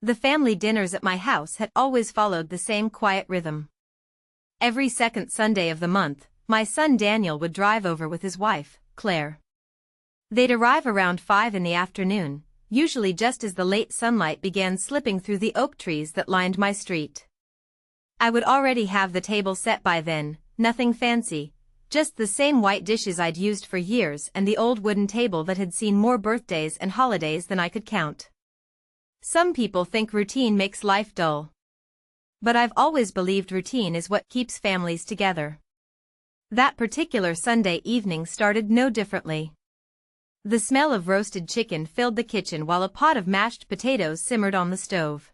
The family dinners at my house had always followed the same quiet rhythm. Every second Sunday of the month, my son Daniel would drive over with his wife, Claire. They'd arrive around 5 in the afternoon, usually just as the late sunlight began slipping through the oak trees that lined my street. I would already have the table set by then, nothing fancy, just the same white dishes I'd used for years and the old wooden table that had seen more birthdays and holidays than I could count. Some people think routine makes life dull. But I've always believed routine is what keeps families together. That particular Sunday evening started no differently. The smell of roasted chicken filled the kitchen while a pot of mashed potatoes simmered on the stove.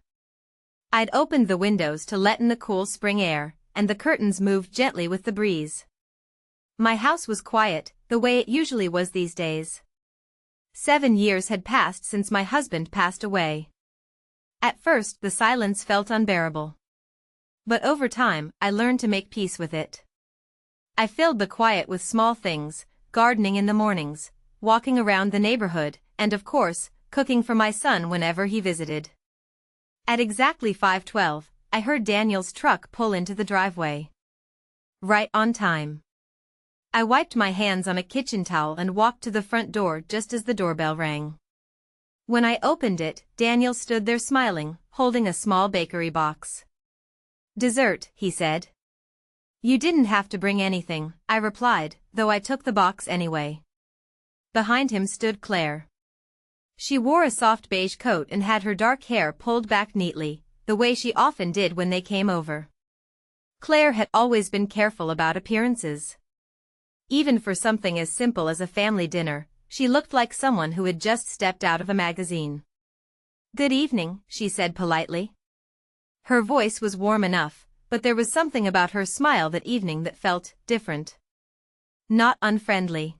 I'd opened the windows to let in the cool spring air, and the curtains moved gently with the breeze. My house was quiet, the way it usually was these days. 7 years had passed since my husband passed away. At first the silence felt unbearable. But over time, I learned to make peace with it. I filled the quiet with small things, gardening in the mornings, walking around the neighborhood, and of course, cooking for my son whenever he visited. At exactly 5:12, I heard Daniel's truck pull into the driveway. Right on time. I wiped my hands on a kitchen towel and walked to the front door just as the doorbell rang. When I opened it, Daniel stood there smiling, holding a small bakery box. "Dessert," he said. "You didn't have to bring anything," I replied, though I took the box anyway. Behind him stood Claire. She wore a soft beige coat and had her dark hair pulled back neatly, the way she often did when they came over. Claire had always been careful about appearances. Even for something as simple as a family dinner, she looked like someone who had just stepped out of a magazine. "Good evening," she said politely. Her voice was warm enough, but there was something about her smile that evening that felt different. Not unfriendly.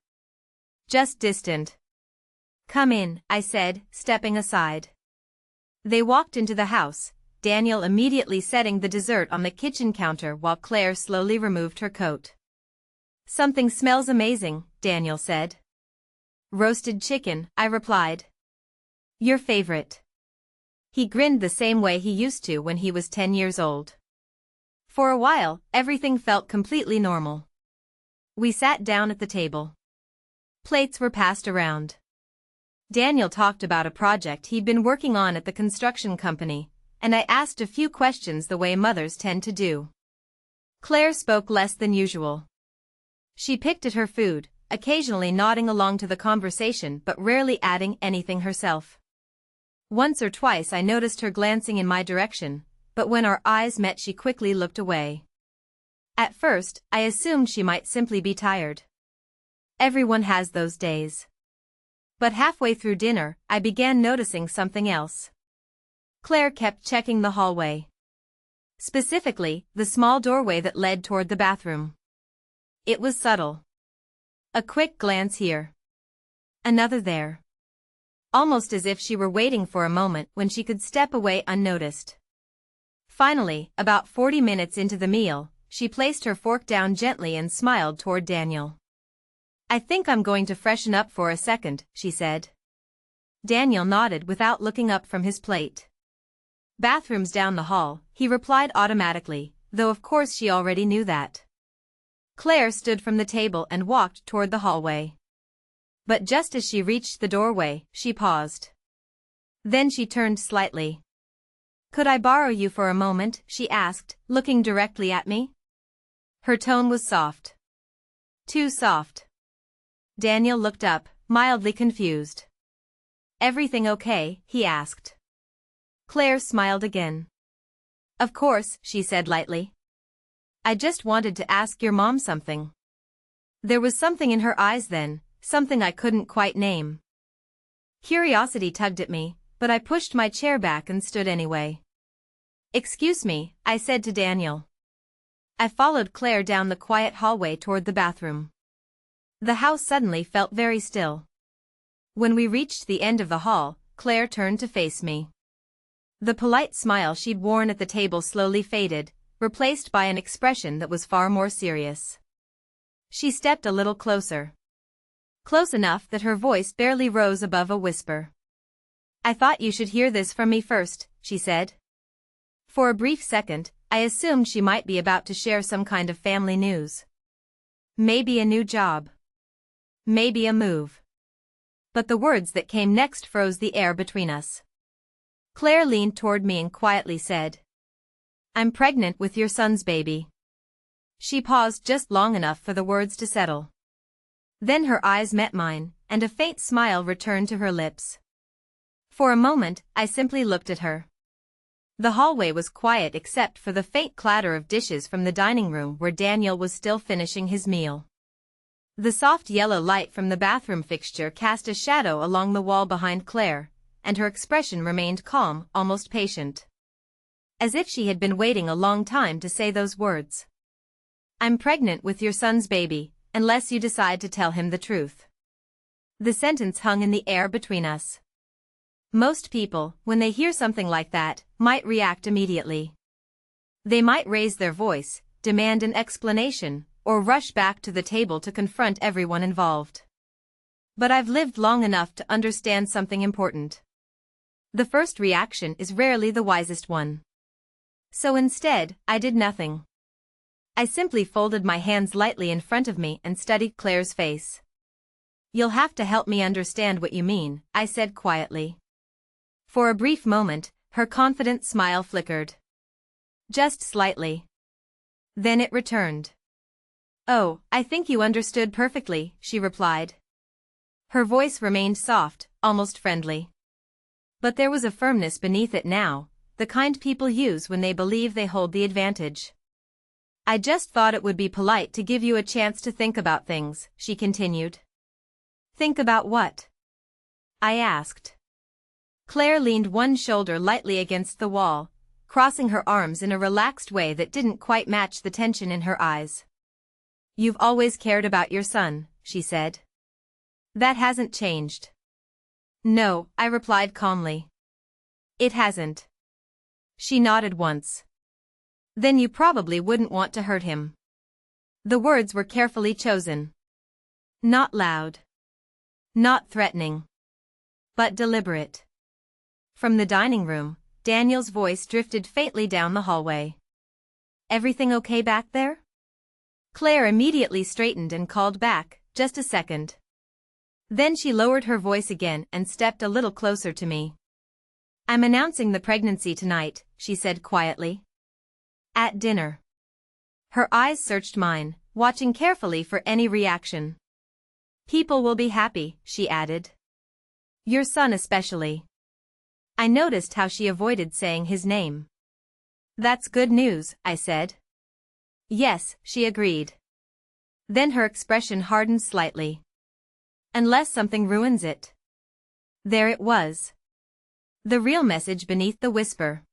Just distant. "Come in," I said, stepping aside. They walked into the house, Daniel immediately setting the dessert on the kitchen counter while Claire slowly removed her coat. "Something smells amazing," Daniel said. "Roasted chicken," I replied. "Your favorite." He grinned the same way he used to when he was 10 years old. For a while, everything felt completely normal. We sat down at the table. Plates were passed around. Daniel talked about a project he'd been working on at the construction company, and I asked a few questions the way mothers tend to do. Claire spoke less than usual. She picked at her food, occasionally nodding along to the conversation but rarely adding anything herself. Once or twice I noticed her glancing in my direction, but when our eyes met she quickly looked away. At first, I assumed she might simply be tired. Everyone has those days. But halfway through dinner, I began noticing something else. Claire kept checking the hallway. Specifically, the small doorway that led toward the bathroom. It was subtle. A quick glance here. Another there. Almost as if she were waiting for a moment when she could step away unnoticed. Finally, about 40 minutes into the meal, she placed her fork down gently and smiled toward Daniel. "I think I'm going to freshen up for a second," she said. Daniel nodded without looking up from his plate. "Bathroom's down the hall," he replied automatically, though of course she already knew that. Claire stood from the table and walked toward the hallway. But just as she reached the doorway, she paused. Then she turned slightly. "Could I borrow you for a moment?" she asked, looking directly at me. Her tone was soft. Too soft. Daniel looked up, mildly confused. "Everything okay?" he asked. Claire smiled again. "Of course," she said lightly. "I just wanted to ask your mom something." There was something in her eyes then, something I couldn't quite name. Curiosity tugged at me, but I pushed my chair back and stood anyway. "Excuse me," I said to Daniel. I followed Claire down the quiet hallway toward the bathroom. The house suddenly felt very still. When we reached the end of the hall, Claire turned to face me. The polite smile she'd worn at the table slowly faded, replaced by an expression that was far more serious. She stepped a little closer. Close enough that her voice barely rose above a whisper. "I thought you should hear this from me first," she said. For a brief second, I assumed she might be about to share some kind of family news. Maybe a new job. Maybe a move. But the words that came next froze the air between us. Claire leaned toward me and quietly said, "I'm pregnant with your son's baby." She paused just long enough for the words to settle. Then her eyes met mine, and a faint smile returned to her lips. For a moment, I simply looked at her. The hallway was quiet except for the faint clatter of dishes from the dining room where Daniel was still finishing his meal. The soft yellow light from the bathroom fixture cast a shadow along the wall behind Claire, and her expression remained calm, almost patient. As if she had been waiting a long time to say those words. "I'm pregnant with your son's baby, unless you decide to tell him the truth." The sentence hung in the air between us. Most people, when they hear something like that, might react immediately. They might raise their voice, demand an explanation, or rush back to the table to confront everyone involved. But I've lived long enough to understand something important. The first reaction is rarely the wisest one. So instead, I did nothing. I simply folded my hands lightly in front of me and studied Claire's face. "You'll have to help me understand what you mean," I said quietly. For a brief moment, her confident smile flickered. Just slightly. Then it returned. "Oh, I think you understood perfectly," she replied. Her voice remained soft, almost friendly. But there was a firmness beneath it now, the kind people use when they believe they hold the advantage. "I just thought it would be polite to give you a chance to think about things," she continued. "Think about what?" I asked. Claire leaned one shoulder lightly against the wall, crossing her arms in a relaxed way that didn't quite match the tension in her eyes. "You've always cared about your son," she said. "That hasn't changed." "No," I replied calmly. "It hasn't." She nodded once. "Then you probably wouldn't want to hurt him." The words were carefully chosen. Not loud. Not threatening. But deliberate. From the dining room, Daniel's voice drifted faintly down the hallway. "Everything okay back there?" Claire immediately straightened and called back, "Just a second." Then she lowered her voice again and stepped a little closer to me. "I'm announcing the pregnancy tonight," she said quietly. "At dinner." Her eyes searched mine, watching carefully for any reaction. "People will be happy," she added. "Your son especially." I noticed how she avoided saying his name. "That's good news," I said. "Yes," she agreed. Then her expression hardened slightly. "Unless something ruins it." There it was. The real message beneath the whisper.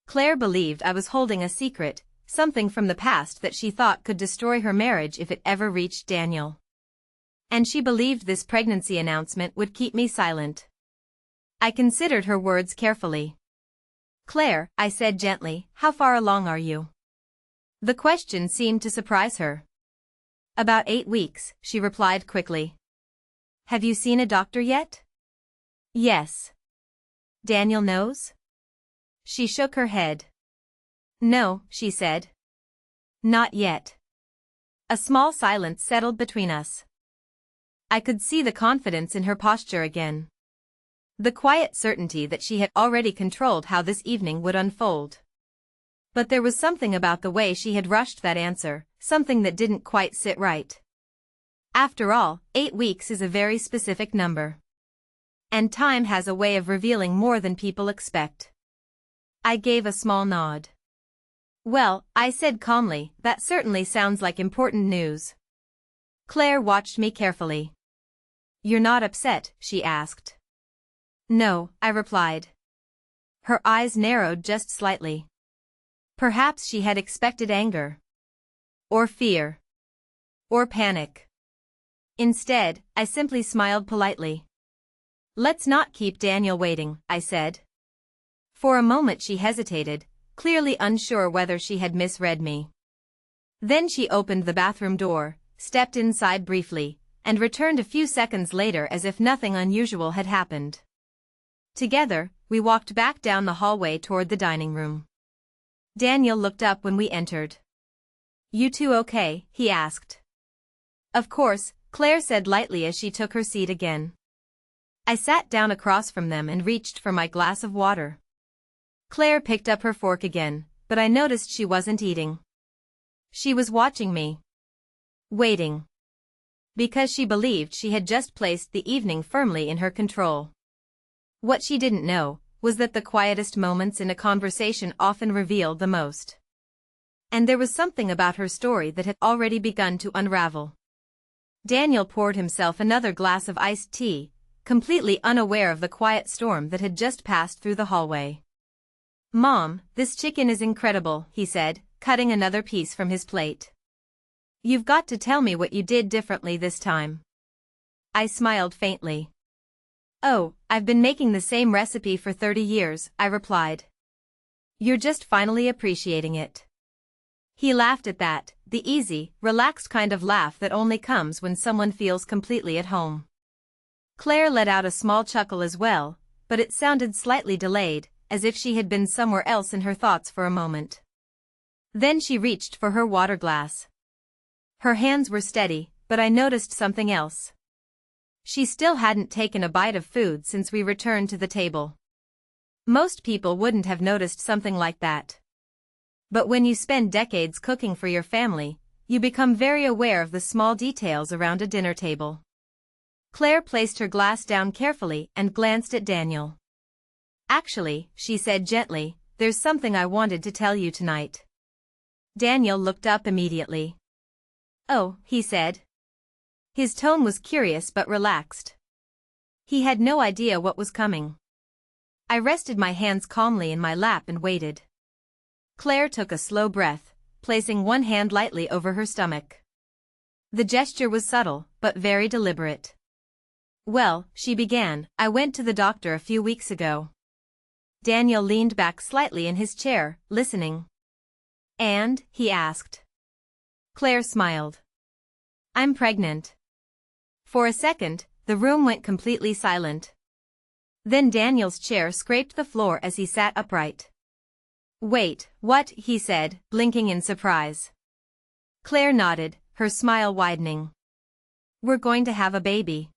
Claire believed I was holding a secret, something from the past that she thought could destroy her marriage if it ever reached Daniel. And she believed this pregnancy announcement would keep me silent. I considered her words carefully. "Claire," I said gently, "how far along are you?" The question seemed to surprise her. "About 8 weeks," she replied quickly. "Have you seen a doctor yet?" "Yes." "Daniel knows?" She shook her head. "No," she said. "Not yet." A small silence settled between us. I could see the confidence in her posture again. The quiet certainty that she had already controlled how this evening would unfold. But there was something about the way she had rushed that answer, something that didn't quite sit right. After all, 8 weeks is a very specific number. And time has a way of revealing more than people expect. I gave a small nod. "Well," I said calmly, "that certainly sounds like important news." Claire watched me carefully. "You're not upset?" she asked. "No," I replied. Her eyes narrowed just slightly. Perhaps she had expected anger. Or fear. Or panic. Instead, I simply smiled politely. "Let's not keep Daniel waiting," I said. For a moment she hesitated, clearly unsure whether she had misread me. Then she opened the bathroom door, stepped inside briefly, and returned a few seconds later as if nothing unusual had happened. Together, we walked back down the hallway toward the dining room. Daniel looked up when we entered. "You two okay?" he asked. "Of course," Claire said lightly as she took her seat again. I sat down across from them and reached for my glass of water. Claire picked up her fork again, but I noticed she wasn't eating. She was watching me. Waiting. Because she believed she had just placed the evening firmly in her control. What she didn't know was that the quietest moments in a conversation often revealed the most. And there was something about her story that had already begun to unravel. Daniel poured himself another glass of iced tea, completely unaware of the quiet storm that had just passed through the hallway. "Mom, this chicken is incredible," he said, cutting another piece from his plate. "You've got to tell me what you did differently this time." I smiled faintly. "Oh, I've been making the same recipe for 30 years, I replied. "You're just finally appreciating it." He laughed at that, the easy, relaxed kind of laugh that only comes when someone feels completely at home. Claire let out a small chuckle as well, but it sounded slightly delayed, as if she had been somewhere else in her thoughts for a moment. Then she reached for her water glass. Her hands were steady, but I noticed something else. She still hadn't taken a bite of food since we returned to the table. Most people wouldn't have noticed something like that. But when you spend decades cooking for your family, you become very aware of the small details around a dinner table. Claire placed her glass down carefully and glanced at Daniel. "Actually," she said gently, "there's something I wanted to tell you tonight." Daniel looked up immediately. "Oh," he said. His tone was curious but relaxed. He had no idea what was coming. I rested my hands calmly in my lap and waited. Claire took a slow breath, placing one hand lightly over her stomach. The gesture was subtle, but very deliberate. "Well," she began, "I went to the doctor a few weeks ago." Daniel leaned back slightly in his chair, listening. "And?" he asked. Claire smiled. "I'm pregnant." For a second, the room went completely silent. Then Daniel's chair scraped the floor as he sat upright. "Wait, what?" he said, blinking in surprise. Claire nodded, her smile widening. "We're going to have a baby."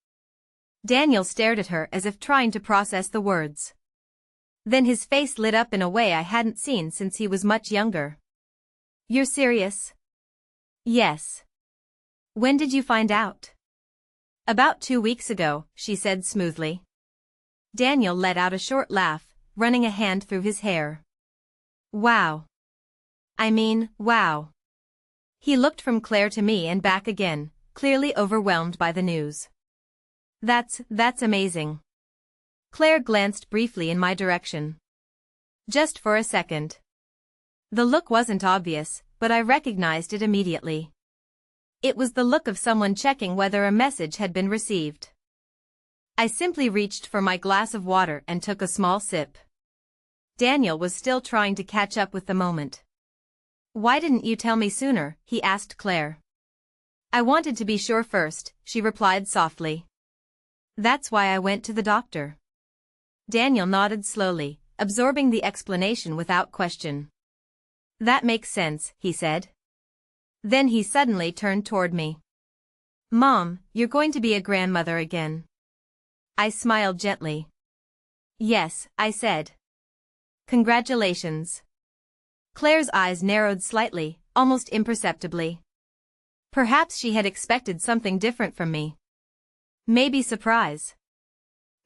Daniel stared at her as if trying to process the words. Then his face lit up in a way I hadn't seen since he was much younger. "You're serious?" "Yes." "When did you find out?" "About 2 weeks ago," she said smoothly. Daniel let out a short laugh, running a hand through his hair. "Wow. I mean, wow." He looked from Claire to me and back again, clearly overwhelmed by the news. That's amazing." Claire glanced briefly in my direction. Just for a second. The look wasn't obvious, but I recognized it immediately. It was the look of someone checking whether a message had been received. I simply reached for my glass of water and took a small sip. Daniel was still trying to catch up with the moment. "Why didn't you tell me sooner?" he asked Claire. "I wanted to be sure first," she replied softly. "That's why I went to the doctor." Daniel nodded slowly, absorbing the explanation without question. "That makes sense," he said. Then he suddenly turned toward me. "Mom, you're going to be a grandmother again." I smiled gently. "Yes," I said. "Congratulations." Claire's eyes narrowed slightly, almost imperceptibly. Perhaps she had expected something different from me. Maybe surprise.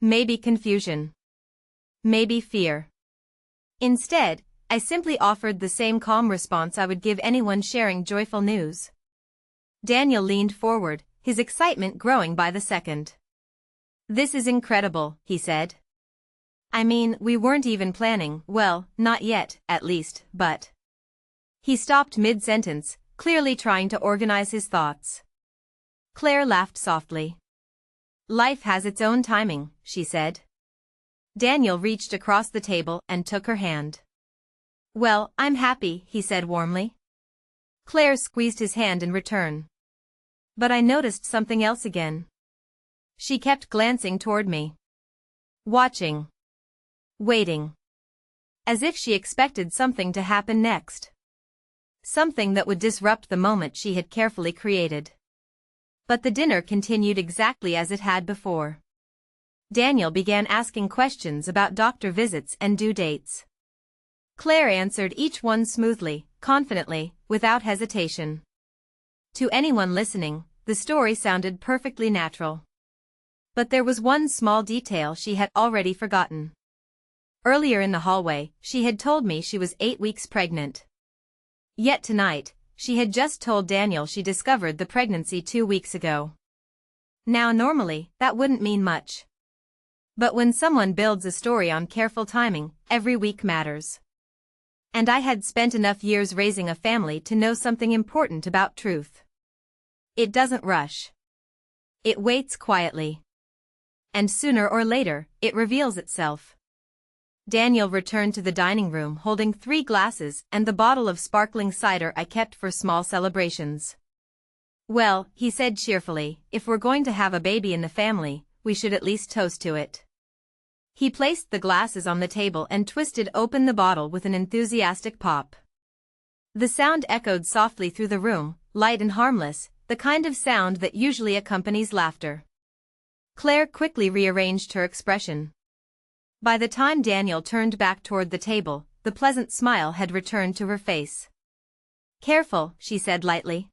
Maybe confusion. Maybe fear. Instead, I simply offered the same calm response I would give anyone sharing joyful news. Daniel leaned forward, his excitement growing by the second. "This is incredible," he said. "I mean, we weren't even planning, well, not yet, at least, but..." He stopped mid-sentence, clearly trying to organize his thoughts. Claire laughed softly. "Life has its own timing," she said. Daniel reached across the table and took her hand. "Well, I'm happy," he said warmly. Claire squeezed his hand in return. But I noticed something else again. She kept glancing toward me. Watching. waiting. As if she expected something to happen next. Something that would disrupt the moment she had carefully created. But the dinner continued exactly as it had before. Daniel began asking questions about doctor visits and due dates. Claire answered each one smoothly, confidently, without hesitation. To anyone listening, the story sounded perfectly natural. But there was one small detail she had already forgotten. Earlier in the hallway, she had told me she was 8 weeks pregnant. Yet tonight, she had just told Daniel she discovered the pregnancy 2 weeks ago. Now normally, that wouldn't mean much. But when someone builds a story on careful timing, every week matters. And I had spent enough years raising a family to know something important about truth. It doesn't rush. It waits quietly. And sooner or later, it reveals itself. Daniel returned to the dining room holding 3 glasses and the bottle of sparkling cider I kept for small celebrations. Well, he said cheerfully, if we're going to have a baby in the family, we should at least toast to it. He placed the glasses on the table and twisted open the bottle with an enthusiastic pop. The sound echoed softly through the room, light and harmless, the kind of sound that usually accompanies laughter. Claire quickly rearranged her expression. By the time Daniel turned back toward the table, the pleasant smile had returned to her face. Careful, she said lightly.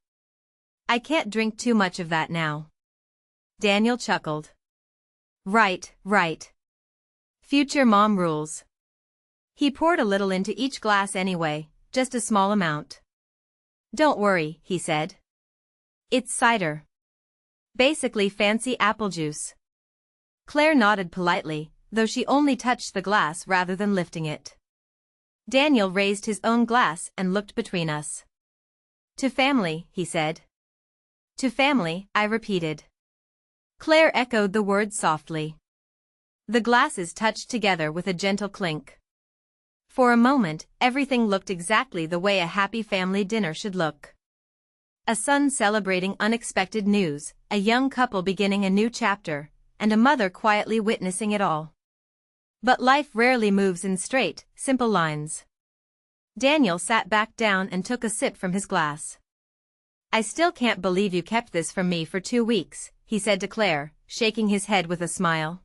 I can't drink too much of that now. Daniel chuckled. Right, right. Future mom rules. He poured a little into each glass anyway, just a small amount. Don't worry, he said. It's cider. Basically fancy apple juice. Claire nodded politely, though she only touched the glass rather than lifting it. Daniel raised his own glass and looked between us. To family, he said. To family, I repeated. Claire echoed the words softly. The glasses touched together with a gentle clink. For a moment, everything looked exactly the way a happy family dinner should look. A son celebrating unexpected news, a young couple beginning a new chapter, and a mother quietly witnessing it all. But life rarely moves in straight, simple lines. Daniel sat back down and took a sip from his glass. I still can't believe you kept this from me for 2 weeks, he said to Claire, shaking his head with a smile.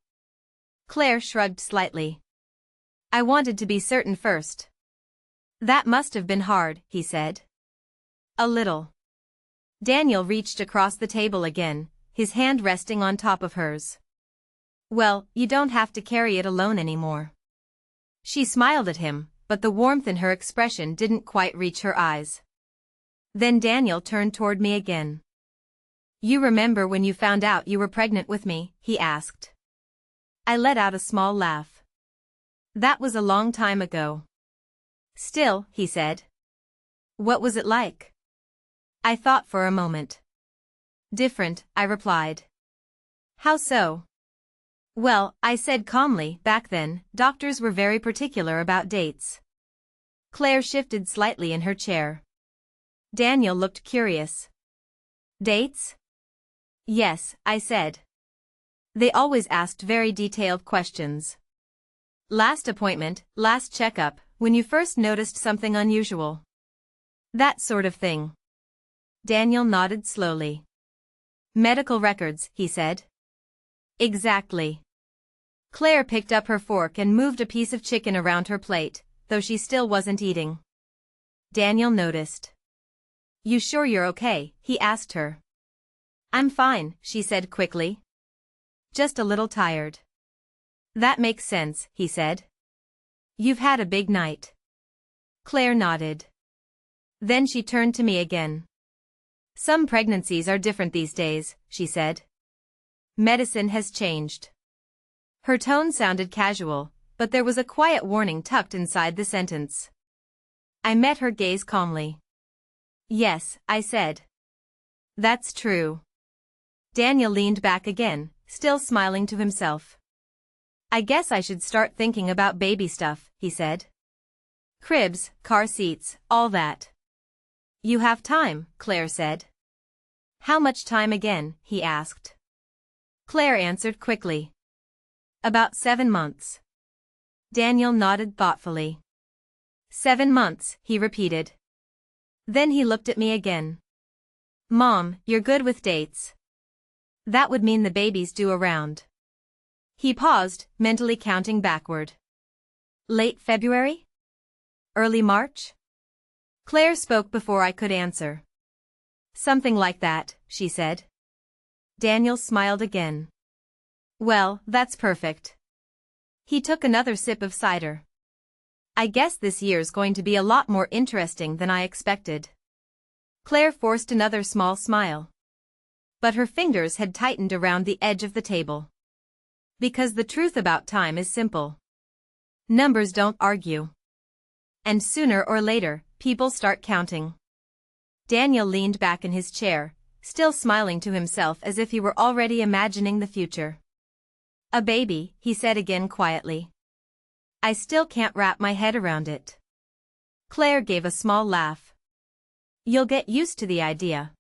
Claire shrugged slightly. I wanted to be certain first. That must have been hard, he said. A little. Daniel reached across the table again, his hand resting on top of hers. Well, you don't have to carry it alone anymore. She smiled at him, but the warmth in her expression didn't quite reach her eyes. Then Daniel turned toward me again. You remember when you found out you were pregnant with me? He asked. I let out a small laugh. That was a long time ago. Still, he said. What was it like? I thought for a moment. Different, I replied. How so? Well, I said calmly, back then, doctors were very particular about dates. Claire shifted slightly in her chair. Daniel looked curious. Dates? Yes, I said. They always asked very detailed questions. Last appointment, last checkup, when you first noticed something unusual. That sort of thing. Daniel nodded slowly. Medical records, he said. Exactly. Claire picked up her fork and moved a piece of chicken around her plate, though she still wasn't eating. Daniel noticed. You sure you're okay? He asked her. I'm fine, she said quickly. Just a little tired. That makes sense, he said. You've had a big night. Claire nodded. Then she turned to me again. Some pregnancies are different these days, she said. Medicine has changed. Her tone sounded casual, but there was a quiet warning tucked inside the sentence. I met her gaze calmly. Yes, I said. That's true. Daniel leaned back again, still smiling to himself. I guess I should start thinking about baby stuff, he said. Cribs, car seats, all that. You have time, Claire said. How much time again? He asked. Claire answered quickly. About 7 months. Daniel nodded thoughtfully. 7 months, he repeated. Then he looked at me again. Mom, you're good with dates. That would mean the baby's due around. He paused, mentally counting backward. Late February? Early March? Claire spoke before I could answer. Something like that, she said. Daniel smiled again. Well, that's perfect. He took another sip of cider. I guess this year's going to be a lot more interesting than I expected. Claire forced another small smile. But her fingers had tightened around the edge of the table. Because the truth about time is simple. Numbers don't argue. And sooner or later, people start counting. Daniel leaned back in his chair, still smiling to himself as if he were already imagining the future. A baby, he said again quietly. I still can't wrap my head around it. Claire gave a small laugh. You'll get used to the idea.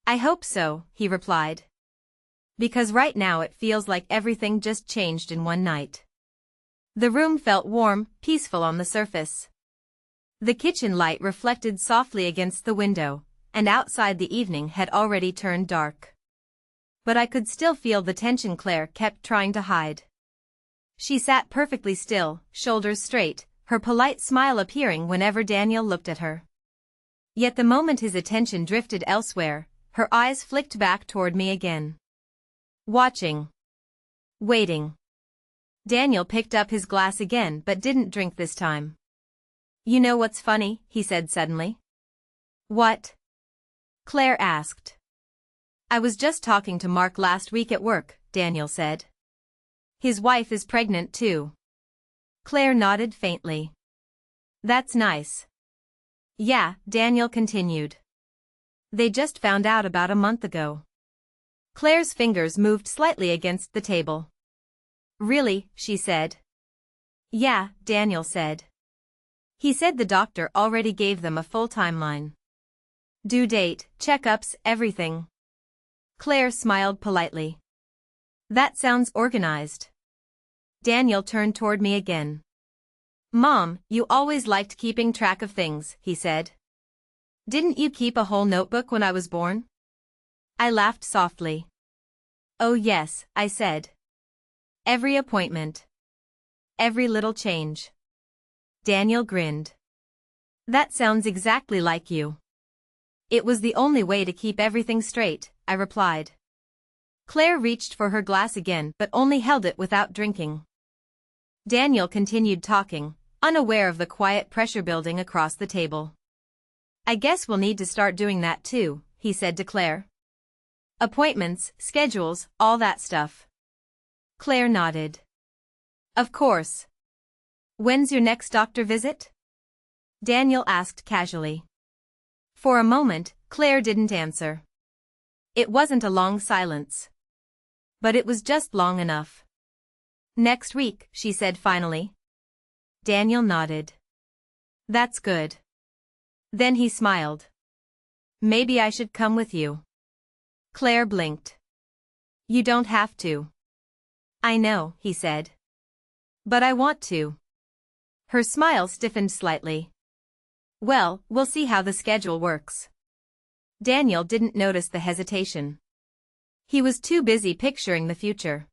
I hope so, he replied. Because right now it feels like everything just changed in one night. The room felt warm, peaceful on the surface. The kitchen light reflected softly against the window, and outside the evening had already turned dark. But I could still feel the tension Claire kept trying to hide. She sat perfectly still, shoulders straight, her polite smile appearing whenever Daniel looked at her. Yet the moment his attention drifted elsewhere, her eyes flicked back toward me again. Watching. Waiting. Daniel picked up his glass again but didn't drink this time. You know what's funny, he said suddenly. What? Claire asked. I was just talking to Mark last week at work, Daniel said. His wife is pregnant too. Claire nodded faintly. That's nice. Yeah, Daniel continued. They just found out about a month ago. Claire's fingers moved slightly against the table. Really, she said. Yeah, Daniel said. He said the doctor already gave them a full timeline. Due date, checkups, everything. Claire smiled politely. That sounds organized. Daniel turned toward me again. Mom, you always liked keeping track of things, he said. Didn't you keep a whole notebook when I was born? I laughed softly. Oh yes, I said. Every appointment. Every little change. Daniel grinned. That sounds exactly like you. It was the only way to keep everything straight, I replied. Claire reached for her glass again but only held it without drinking. Daniel continued talking, unaware of the quiet pressure building across the table. I guess we'll need to start doing that too, he said to Claire. Appointments, schedules, all that stuff. Claire nodded. Of course. When's your next doctor visit? Daniel asked casually. For a moment, Claire didn't answer. It wasn't a long silence. But it was just long enough. Next week, she said finally. Daniel nodded. That's good. Then he smiled. Maybe I should come with you. Claire blinked. You don't have to. I know, he said. But I want to. Her smile stiffened slightly. Well, we'll see how the schedule works. Daniel didn't notice the hesitation. He was too busy picturing the future.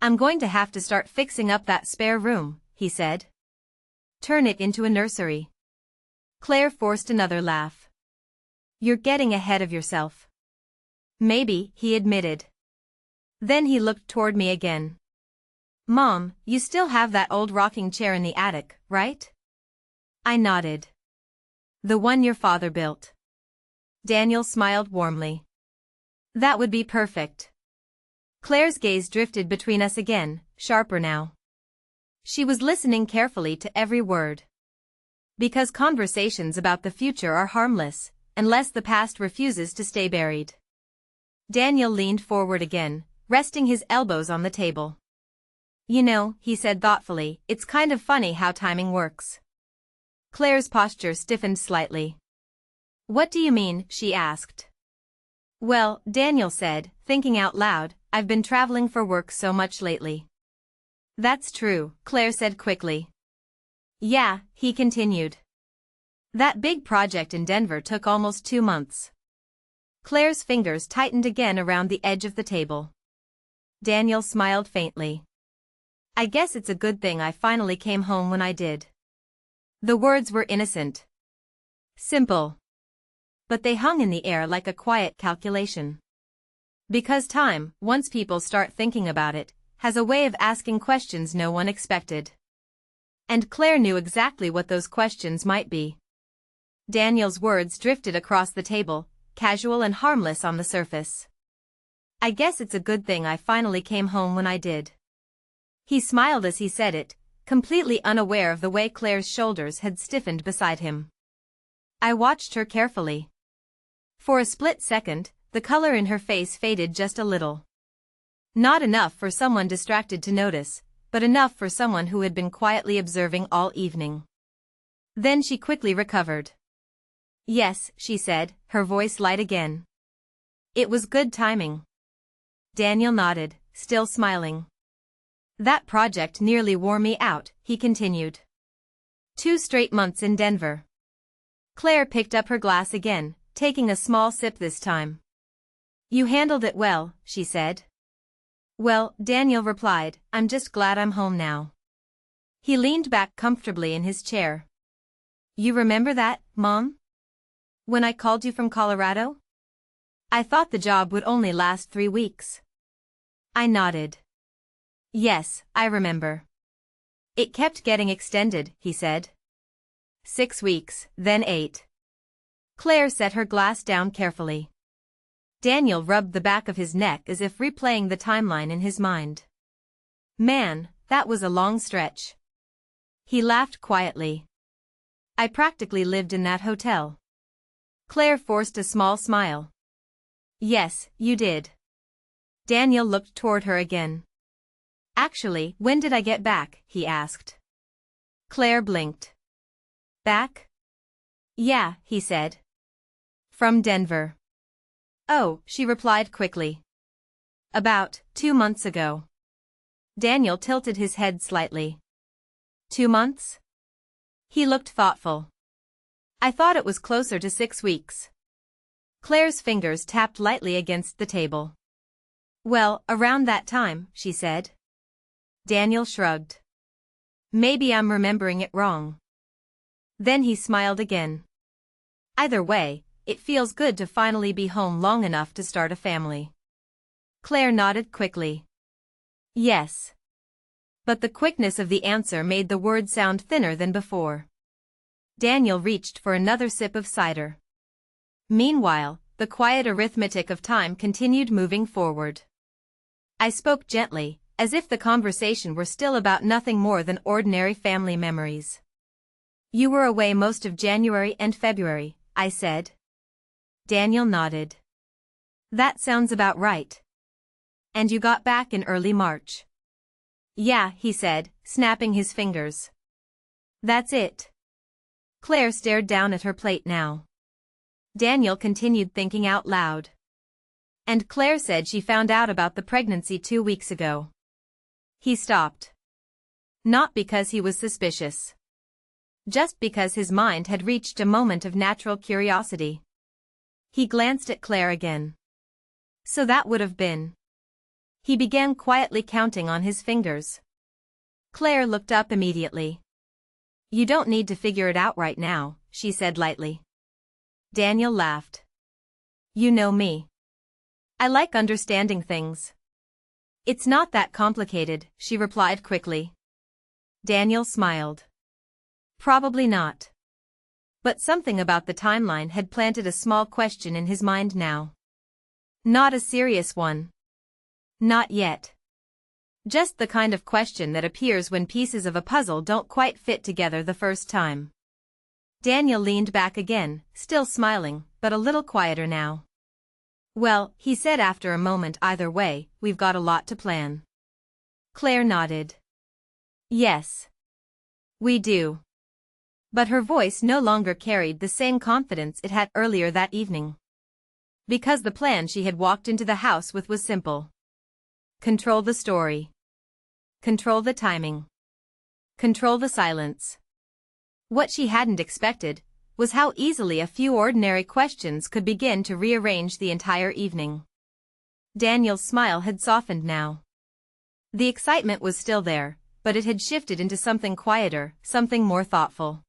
I'm going to have to start fixing up that spare room, he said. Turn it into a nursery. Claire forced another laugh. You're getting ahead of yourself. Maybe, he admitted. Then he looked toward me again. Mom, you still have that old rocking chair in the attic, right? I nodded. The one your father built. Daniel smiled warmly. That would be perfect. Claire's gaze drifted between us again, sharper now. She was listening carefully to every word. Because conversations about the future are harmless, unless the past refuses to stay buried. Daniel leaned forward again, resting his elbows on the table. You know, he said thoughtfully, it's kind of funny how timing works. Claire's posture stiffened slightly. What do you mean, she asked. Well, Daniel said, thinking out loud, I've been traveling for work so much lately. That's true, Claire said quickly. Yeah, he continued. That big project in Denver took almost 2 months. Claire's fingers tightened again around the edge of the table. Daniel smiled faintly. I guess it's a good thing I finally came home when I did. The words were innocent. Simple. But they hung in the air like a quiet calculation. Because time, once people start thinking about it, has a way of asking questions no one expected. And Claire knew exactly what those questions might be. Daniel's words drifted across the table, casual and harmless on the surface. I guess it's a good thing I finally came home when I did. He smiled as he said it, completely unaware of the way Claire's shoulders had stiffened beside him. I watched her carefully. For a split second, the color in her face faded just a little. Not enough for someone distracted to notice, but enough for someone who had been quietly observing all evening. Then she quickly recovered. Yes, she said, her voice light again. It was good timing. Daniel nodded, still smiling. That project nearly wore me out, he continued. 2 straight months in Denver. Claire picked up her glass again, taking a small sip this time. You handled it well, she said. Well, Daniel replied, I'm just glad I'm home now. He leaned back comfortably in his chair. You remember that, Mom? When I called you from Colorado? I thought the job would only last 3 weeks. I nodded. Yes, I remember. It kept getting extended, he said. 6 weeks, then 8. Claire set her glass down carefully. Daniel rubbed the back of his neck as if replaying the timeline in his mind. Man, that was a long stretch. He laughed quietly. I practically lived in that hotel. Claire forced a small smile. Yes, you did. Daniel looked toward her again. Actually, when did I get back, he asked. Claire blinked. Back? Yeah, he said. From Denver. Oh, she replied quickly. About 2 months ago. Daniel tilted his head slightly. 2 months? He looked thoughtful. I thought it was closer to 6 weeks. Claire's fingers tapped lightly against the table. Well, around that time, she said. Daniel shrugged. Maybe I'm remembering it wrong. Then he smiled again. Either way, it feels good to finally be home long enough to start a family. Claire nodded quickly. Yes. But the quickness of the answer made the words sound thinner than before. Daniel reached for another sip of cider. Meanwhile, the quiet arithmetic of time continued moving forward. I spoke gently, as if the conversation were still about nothing more than ordinary family memories. You were away most of January and February, I said. Daniel nodded. That sounds about right. And you got back in early March. Yeah, he said, snapping his fingers. That's it. Claire stared down at her plate now. Daniel continued thinking out loud. And Claire said she found out about the pregnancy 2 weeks ago. He stopped. Not because he was suspicious. Just because his mind had reached a moment of natural curiosity. He glanced at Claire again. So that would have been. He began quietly counting on his fingers. Claire looked up immediately. You don't need to figure it out right now, she said lightly. Daniel laughed. You know me. I like understanding things. It's not that complicated, she replied quickly. Daniel smiled. Probably not. But something about the timeline had planted a small question in his mind now. Not a serious one. Not yet. Just the kind of question that appears when pieces of a puzzle don't quite fit together the first time. Daniel leaned back again, still smiling, but a little quieter now. Well, he said after a moment, either way, we've got a lot to plan. Claire nodded. Yes. We do. But her voice no longer carried the same confidence it had earlier that evening. Because the plan she had walked into the house with was simple. Control the story. Control the timing. Control the silence. What she hadn't expected was how easily a few ordinary questions could begin to rearrange the entire evening. Daniel's smile had softened now. The excitement was still there, but it had shifted into something quieter, something more thoughtful.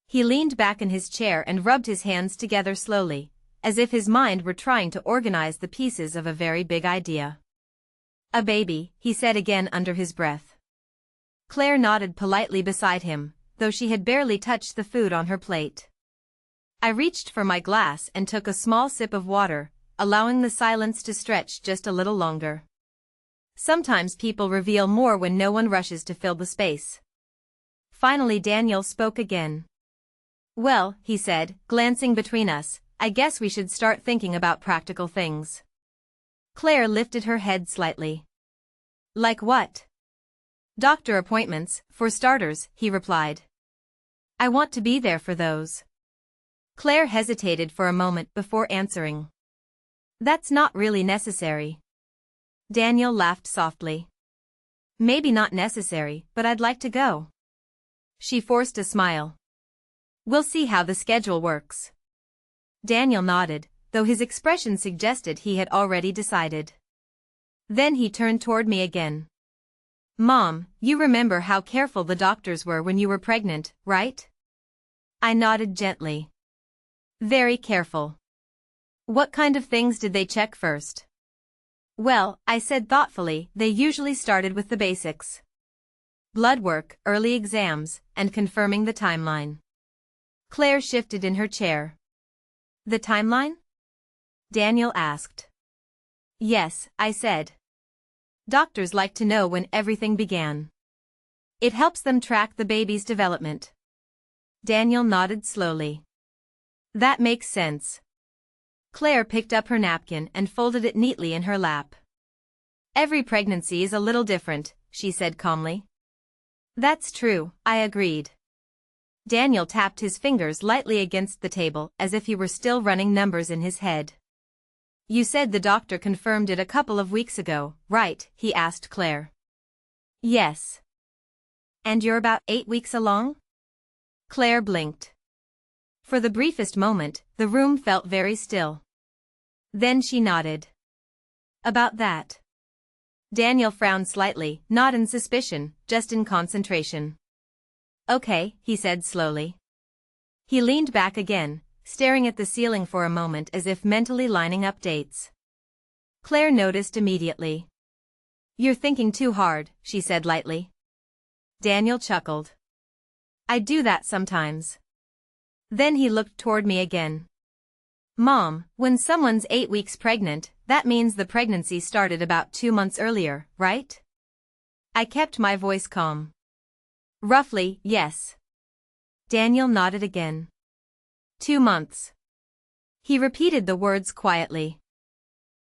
He leaned back in his chair and rubbed his hands together slowly, as if his mind were trying to organize the pieces of a very big idea. "A baby," he said again under his breath. Claire nodded politely beside him, though she had barely touched the food on her plate. I reached for my glass and took a small sip of water, allowing the silence to stretch just a little longer. Sometimes people reveal more when no one rushes to fill the space. Finally Daniel spoke again. "Well," he said, glancing between us, "I guess we should start thinking about practical things." Claire lifted her head slightly. "Like what?" "Doctor appointments, for starters," he replied. "I want to be there for those." Claire hesitated for a moment before answering. "That's not really necessary." Daniel laughed softly. "Maybe not necessary, but I'd like to go." She forced a smile. "We'll see how the schedule works." Daniel nodded, though his expression suggested he had already decided. Then he turned toward me again. "Mom, you remember how careful the doctors were when you were pregnant, right?" I nodded gently. "Very careful." "What kind of things did they check first?" "Well," I said thoughtfully, "they usually started with the basics. Blood work, early exams, and confirming the timeline." Claire shifted in her chair. "The timeline?" Daniel asked. "Yes," I said. "Doctors like to know when everything began. It helps them track the baby's development." Daniel nodded slowly. "That makes sense." Claire picked up her napkin and folded it neatly in her lap. "Every pregnancy is a little different," she said calmly. "That's true," I agreed. Daniel tapped his fingers lightly against the table as if he were still running numbers in his head. "You said the doctor confirmed it a couple of weeks ago, right?" he asked Claire. "Yes." "And you're about 8 weeks along?" Claire blinked. For the briefest moment, the room felt very still. Then she nodded. "About that." Daniel frowned slightly, not in suspicion, just in concentration. "Okay," he said slowly. He leaned back again, staring at the ceiling for a moment as if mentally lining up dates. Claire noticed immediately. "You're thinking too hard," she said lightly. Daniel chuckled. "I do that sometimes." Then he looked toward me again. "Mom, when someone's 8 weeks pregnant, that means the pregnancy started about 2 months earlier, right?" I kept my voice calm. "Roughly, yes." Daniel nodded again. 2 months. He repeated the words quietly.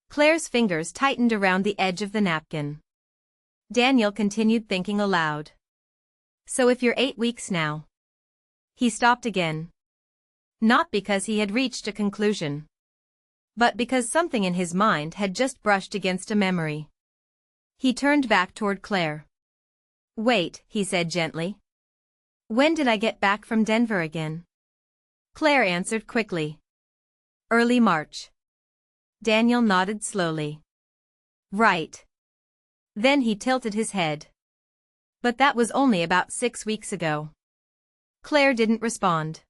Claire's fingers tightened around the edge of the napkin. Daniel continued thinking aloud. "So if you're 8 weeks now." He stopped again. Not because he had reached a conclusion, but because something in his mind had just brushed against a memory. He turned back toward Claire. "Wait," he said gently. "When did I get back from Denver again?" Claire answered quickly. "Early March." Daniel nodded slowly. "Right." Then he tilted his head. "But that was only about 6 weeks ago." Claire didn't respond.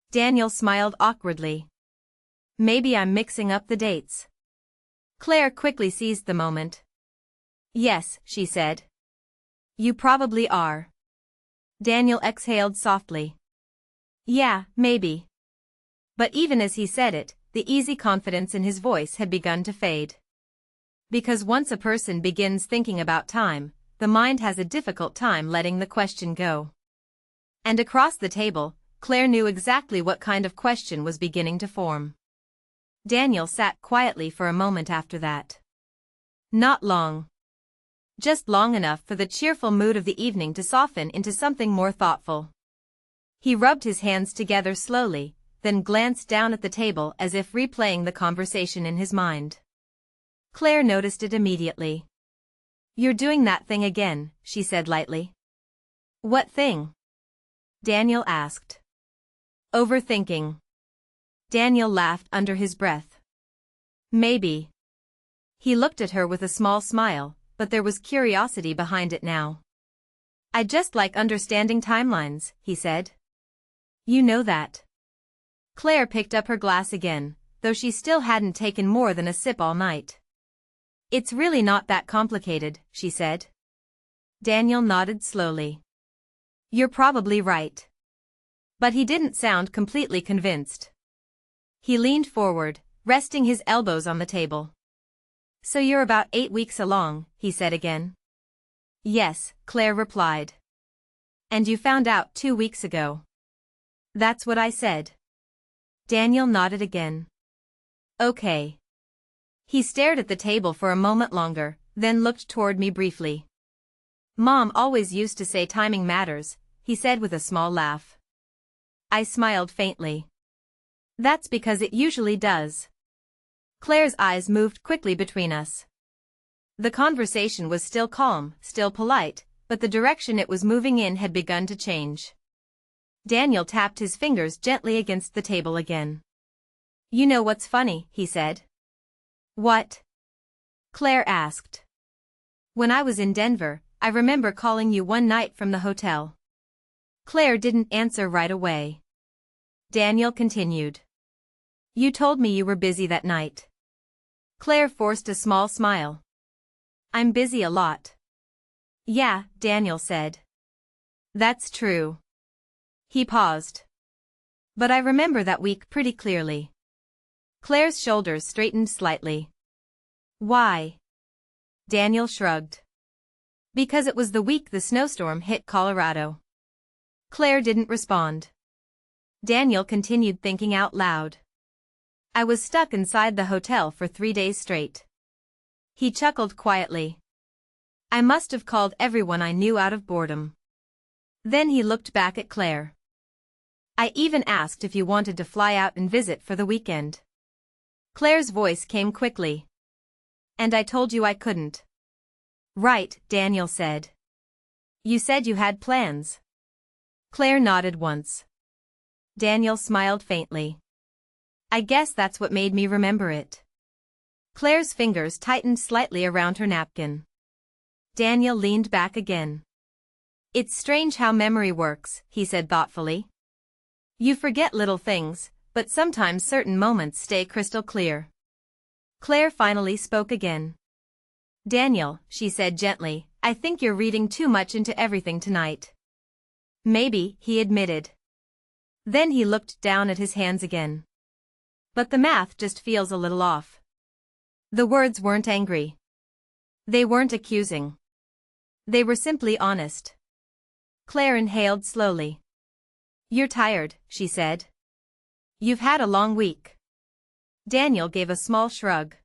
Daniel smiled awkwardly. "Maybe I'm mixing up the dates." Claire quickly seized the moment. "Yes," she said. "You probably are." Daniel exhaled softly. "Yeah, maybe." But even as he said it, the easy confidence in his voice had begun to fade. Because once a person begins thinking about time, the mind has a difficult time letting the question go. And across the table, Claire knew exactly what kind of question was beginning to form. Daniel sat quietly for a moment after that. Not long. Just long enough for the cheerful mood of the evening to soften into something more thoughtful. He rubbed his hands together slowly, then glanced down at the table as if replaying the conversation in his mind. Claire noticed it immediately. You're doing that thing again, she said lightly. What thing? Daniel asked. Overthinking. Daniel laughed under his breath. Maybe. He looked at her with a small smile, but there was curiosity behind it now. I just like understanding timelines, he said. You know that. Claire picked up her glass again, though she still hadn't taken more than a sip all night. It's really not that complicated, she said. Daniel nodded slowly. You're probably right. But he didn't sound completely convinced. He leaned forward, resting his elbows on the table. So you're about 8 weeks along, he said again. Yes, Claire replied. And you found out 2 weeks ago. That's what I said. Daniel nodded again. Okay. He stared at the table for a moment longer, then looked toward me briefly. Mom always used to say timing matters, he said with a small laugh. I smiled faintly. That's because it usually does. Claire's eyes moved quickly between us. The conversation was still calm, still polite, but the direction it was moving in had begun to change. Daniel tapped his fingers gently against the table again. You know what's funny, he said. What? Claire asked. When I was in Denver, I remember calling you one night from the hotel. Claire didn't answer right away. Daniel continued. You told me you were busy that night. Claire forced a small smile. I'm busy a lot. Yeah, Daniel said. That's true. He paused. But I remember that week pretty clearly. Claire's shoulders straightened slightly. Why? Daniel shrugged. Because it was the week the snowstorm hit Colorado. Claire didn't respond. Daniel continued thinking out loud. I was stuck inside the hotel for 3 days straight. He chuckled quietly. I must have called everyone I knew out of boredom. Then he looked back at Claire. I even asked if you wanted to fly out and visit for the weekend. Claire's voice came quickly. And I told you I couldn't. Right, Daniel said. You said you had plans. Claire nodded once. Daniel smiled faintly. I guess that's what made me remember it. Claire's fingers tightened slightly around her napkin. Daniel leaned back again. It's strange how memory works, he said thoughtfully. You forget little things, but sometimes certain moments stay crystal clear. Claire finally spoke again. Daniel, she said gently, I think you're reading too much into everything tonight. Maybe, he admitted. Then he looked down at his hands again. But the math just feels a little off. The words weren't angry. They weren't accusing. They were simply honest. Claire inhaled slowly. You're tired, she said. You've had a long week. Daniel gave a small shrug.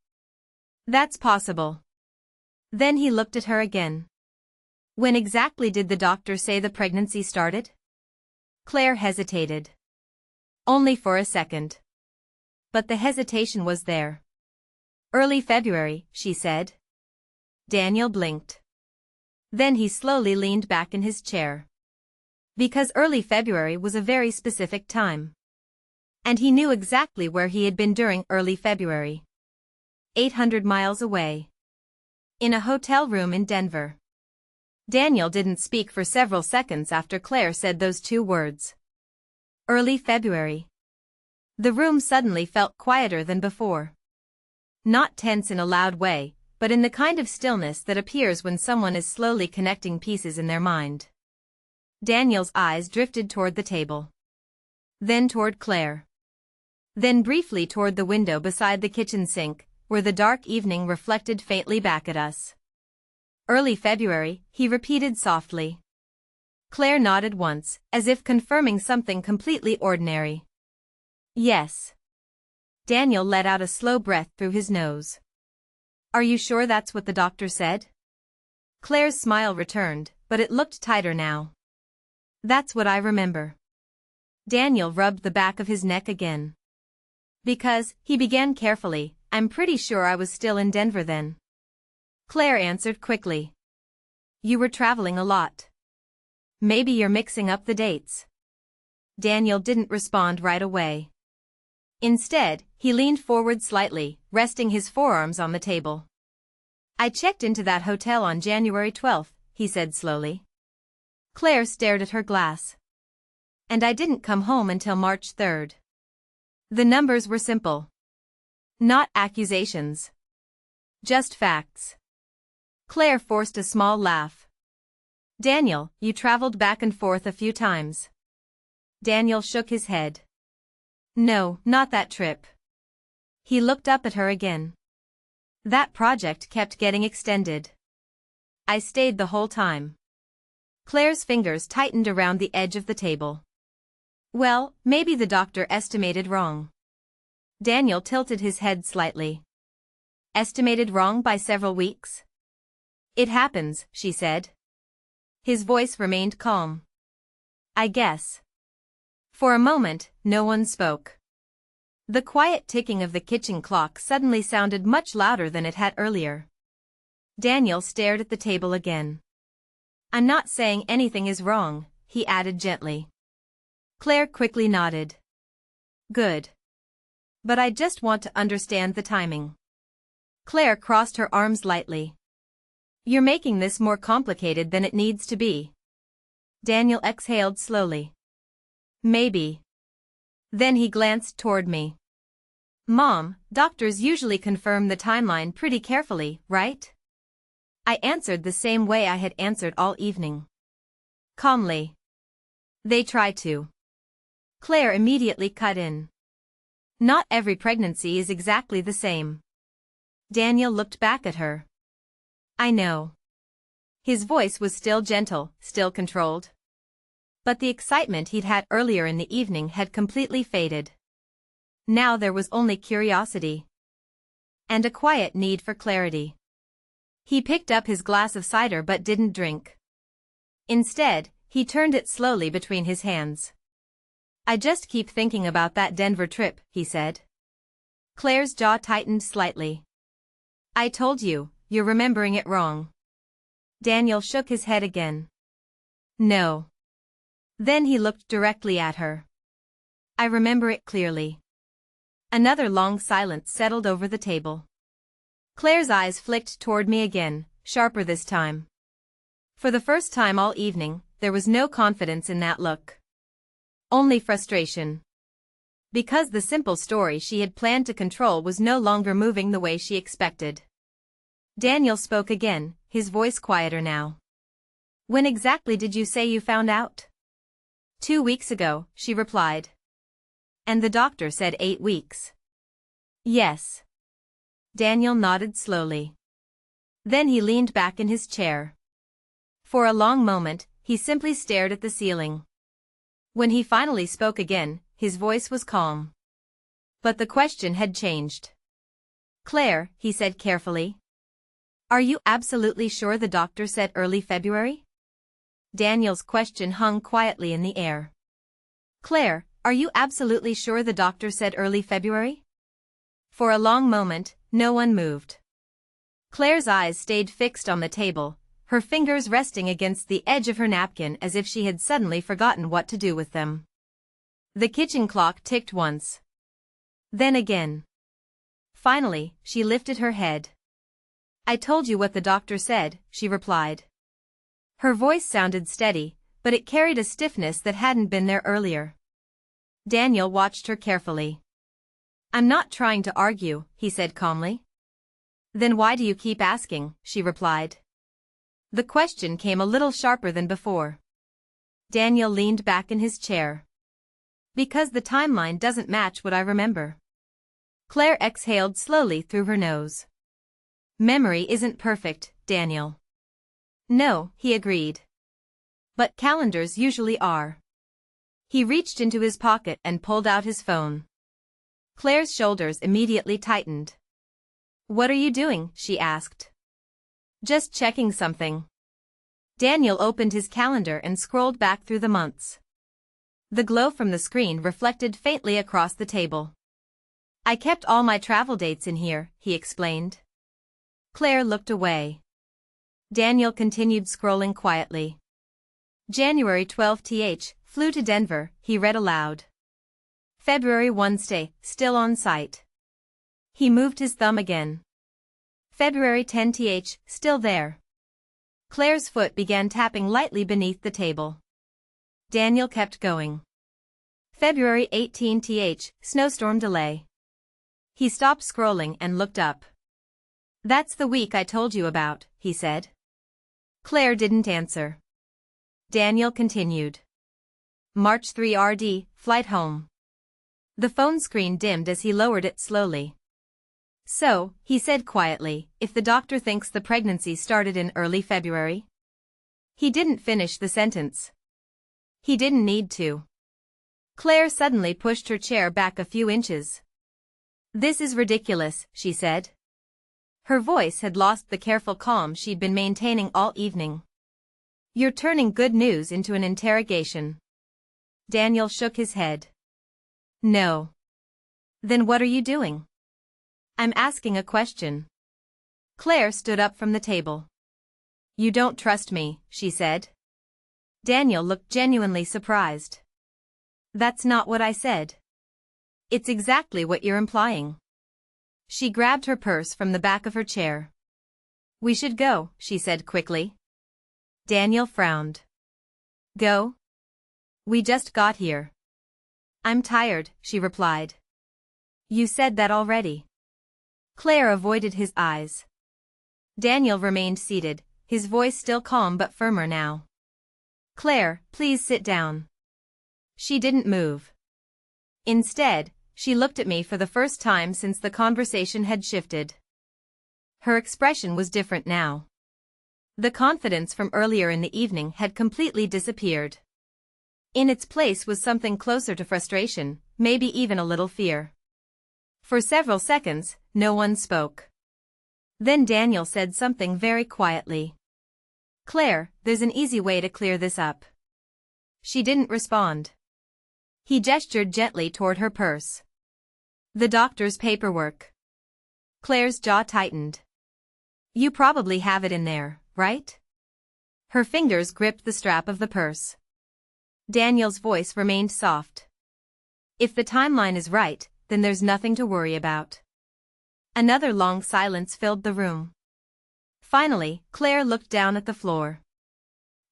That's possible. Then he looked at her again. When exactly did the doctor say the pregnancy started? Claire hesitated. Only for a second. But the hesitation was there. Early February, she said. Daniel blinked. Then he slowly leaned back in his chair. Because early February was a very specific time. And he knew exactly where he had been during early February. 800 miles away. In a hotel room in Denver. Daniel didn't speak for several seconds after Claire said those 2 words. Early February. The room suddenly felt quieter than before. Not tense in a loud way, but in the kind of stillness that appears when someone is slowly connecting pieces in their mind. Daniel's eyes drifted toward the table. Then toward Claire. Then briefly toward the window beside the kitchen sink, where the dark evening reflected faintly back at us. Early February, he repeated softly. Claire nodded once, as if confirming something completely ordinary. Yes. Daniel let out a slow breath through his nose. Are you sure that's what the doctor said? Claire's smile returned, but it looked tighter now. That's what I remember. Daniel rubbed the back of his neck again. Because, he began carefully, I'm pretty sure I was still in Denver then. Claire answered quickly. You were traveling a lot. Maybe you're mixing up the dates. Daniel didn't respond right away. Instead, he leaned forward slightly, resting his forearms on the table. I checked into that hotel on January 12th, he said slowly. Claire stared at her glass. And I didn't come home until March 3rd. The numbers were simple. Not accusations. Just facts. Claire forced a small laugh. Daniel, you traveled back and forth a few times. Daniel shook his head. No, not that trip. He looked up at her again. That project kept getting extended. I stayed the whole time. Claire's fingers tightened around the edge of the table. Well, maybe the doctor estimated wrong. Daniel tilted his head slightly. Estimated wrong by several weeks? It happens, she said. His voice remained calm. I guess. For a moment, no one spoke. The quiet ticking of the kitchen clock suddenly sounded much louder than it had earlier. Daniel stared at the table again. I'm not saying anything is wrong, he added gently. Claire quickly nodded. Good. But I just want to understand the timing. Claire crossed her arms lightly. You're making this more complicated than it needs to be. Daniel exhaled slowly. Maybe. Then he glanced toward me. Mom, doctors usually confirm the timeline pretty carefully, right? I answered the same way I had answered all evening. Calmly. They try to. Claire immediately cut in. Not every pregnancy is exactly the same. Daniel looked back at her. I know. His voice was still gentle, still controlled. But the excitement he'd had earlier in the evening had completely faded. Now there was only curiosity. And a quiet need for clarity. He picked up his glass of cider but didn't drink. Instead, he turned it slowly between his hands. I just keep thinking about that Denver trip, he said. Claire's jaw tightened slightly. I told you, you're remembering it wrong. Daniel shook his head again. No. Then he looked directly at her. I remember it clearly. Another long silence settled over the table. Claire's eyes flicked toward me again, sharper this time. For the first time all evening, there was no confidence in that look. Only frustration. Because the simple story she had planned to control was no longer moving the way she expected. Daniel spoke again, his voice quieter now. When exactly did you say you found out? 2 weeks ago, she replied. And the doctor said 8 weeks. Yes. Daniel nodded slowly. Then he leaned back in his chair. For a long moment, he simply stared at the ceiling. When he finally spoke again, his voice was calm. But the question had changed. Claire, he said carefully. Are you absolutely sure the doctor said early February? Daniel's question hung quietly in the air. Claire, are you absolutely sure the doctor said early February? For a long moment, no one moved. Claire's eyes stayed fixed on the table, her fingers resting against the edge of her napkin as if she had suddenly forgotten what to do with them. The kitchen clock ticked once. Then again. Finally, she lifted her head. I told you what the doctor said, she replied. Her voice sounded steady, but it carried a stiffness that hadn't been there earlier. Daniel watched her carefully. I'm not trying to argue, he said calmly. Then why do you keep asking, she replied. The question came a little sharper than before. Daniel leaned back in his chair. Because the timeline doesn't match what I remember. Claire exhaled slowly through her nose. Memory isn't perfect, Daniel. No, he agreed. But calendars usually are. He reached into his pocket and pulled out his phone. Claire's shoulders immediately tightened. What are you doing? She asked. Just checking something. Daniel opened his calendar and scrolled back through the months. The glow from the screen reflected faintly across the table. I kept all my travel dates in here, he explained. Claire looked away. Daniel continued scrolling quietly. January 12th, flew to Denver, he read aloud. February 1st, stay, still on site. He moved his thumb again. February 10th, still there. Claire's foot began tapping lightly beneath the table. Daniel kept going. February 18th, snowstorm delay. He stopped scrolling and looked up. That's the week I told you about, he said. Claire didn't answer. Daniel continued. March 3rd, flight home. The phone screen dimmed as he lowered it slowly. So, he said quietly, if the doctor thinks the pregnancy started in early February? He didn't finish the sentence. He didn't need to. Claire suddenly pushed her chair back a few inches. This is ridiculous, she said. Her voice had lost the careful calm she'd been maintaining all evening. You're turning good news into an interrogation. Daniel shook his head. No. Then what are you doing? I'm asking a question. Claire stood up from the table. You don't trust me, she said. Daniel looked genuinely surprised. That's not what I said. It's exactly what you're implying. She grabbed her purse from the back of her chair. We should go, she said quickly. Daniel frowned. Go? We just got here. I'm tired, she replied. You said that already. Claire avoided his eyes. Daniel remained seated, his voice still calm but firmer now. Claire, please sit down. She didn't move. Instead, she looked at me for the first time since the conversation had shifted. Her expression was different now. The confidence from earlier in the evening had completely disappeared. In its place was something closer to frustration, maybe even a little fear. For several seconds, no one spoke. Then Daniel said something very quietly. Claire, there's an easy way to clear this up. She didn't respond. He gestured gently toward her purse. The doctor's paperwork. Claire's jaw tightened. You probably have it in there, right? Her fingers gripped the strap of the purse. Daniel's voice remained soft. If the timeline is right, then there's nothing to worry about. Another long silence filled the room. Finally, Claire looked down at the floor.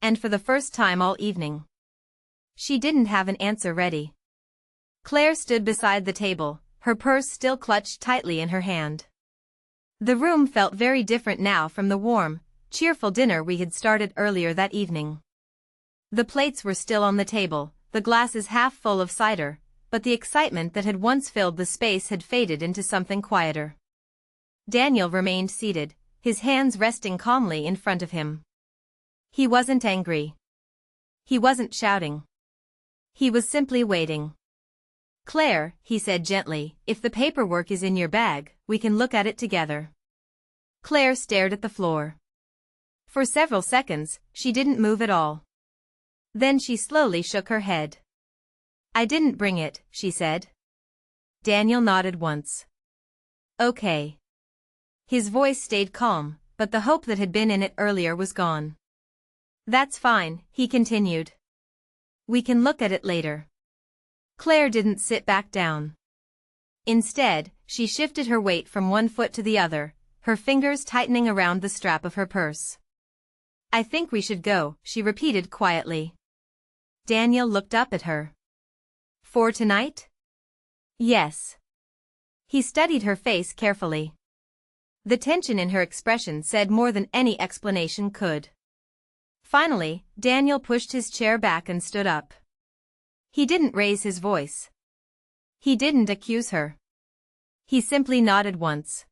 And for the first time all evening, she didn't have an answer ready. Claire stood beside the table, her purse still clutched tightly in her hand. The room felt very different now from the warm, cheerful dinner we had started earlier that evening. The plates were still on the table, the glasses half full of cider, but the excitement that had once filled the space had faded into something quieter. Daniel remained seated, his hands resting calmly in front of him. He wasn't angry. He wasn't shouting. He was simply waiting. Claire, he said gently, if the paperwork is in your bag, we can look at it together. Claire stared at the floor. For several seconds, she didn't move at all. Then she slowly shook her head. I didn't bring it, she said. Daniel nodded once. Okay. His voice stayed calm, but the hope that had been in it earlier was gone. That's fine, he continued. We can look at it later. Claire didn't sit back down. Instead, she shifted her weight from one foot to the other, her fingers tightening around the strap of her purse. I think we should go, she repeated quietly. Daniel looked up at her. For tonight? Yes. He studied her face carefully. The tension in her expression said more than any explanation could. Finally, Daniel pushed his chair back and stood up. He didn't raise his voice. He didn't accuse her. He simply nodded once.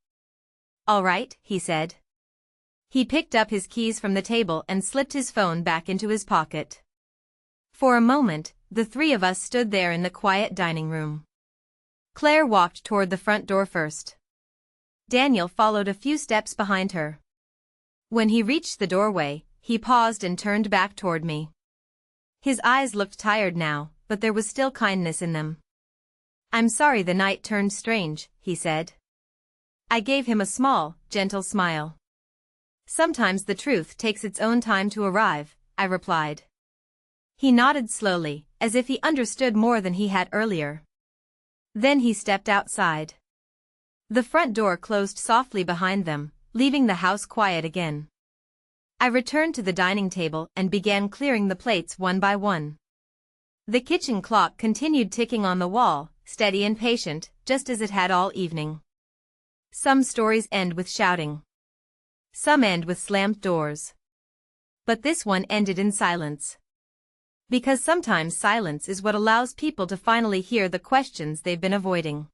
All right, he said. He picked up his keys from the table and slipped his phone back into his pocket. For a moment, the three of us stood there in the quiet dining room. Claire walked toward the front door first. Daniel followed a few steps behind her. When he reached the doorway, he paused and turned back toward me. His eyes looked tired now, but there was still kindness in them. I'm sorry the night turned strange, he said. I gave him a small, gentle smile. Sometimes the truth takes its own time to arrive, I replied. He nodded slowly, as if he understood more than he had earlier. Then he stepped outside. The front door closed softly behind them, leaving the house quiet again. I returned to the dining table and began clearing the plates one by one. The kitchen clock continued ticking on the wall, steady and patient, just as it had all evening. Some stories end with shouting. Some end with slammed doors. But this one ended in silence. Because sometimes silence is what allows people to finally hear the questions they've been avoiding.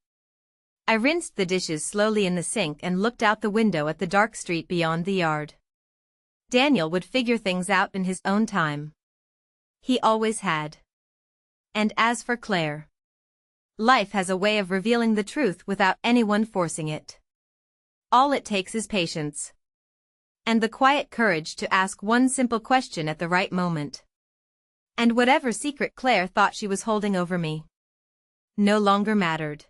I rinsed the dishes slowly in the sink and looked out the window at the dark street beyond the yard. Daniel would figure things out in his own time. He always had. And as for Claire, life has a way of revealing the truth without anyone forcing it. All it takes is patience. And the quiet courage to ask one simple question at the right moment. And whatever secret Claire thought she was holding over me no longer mattered.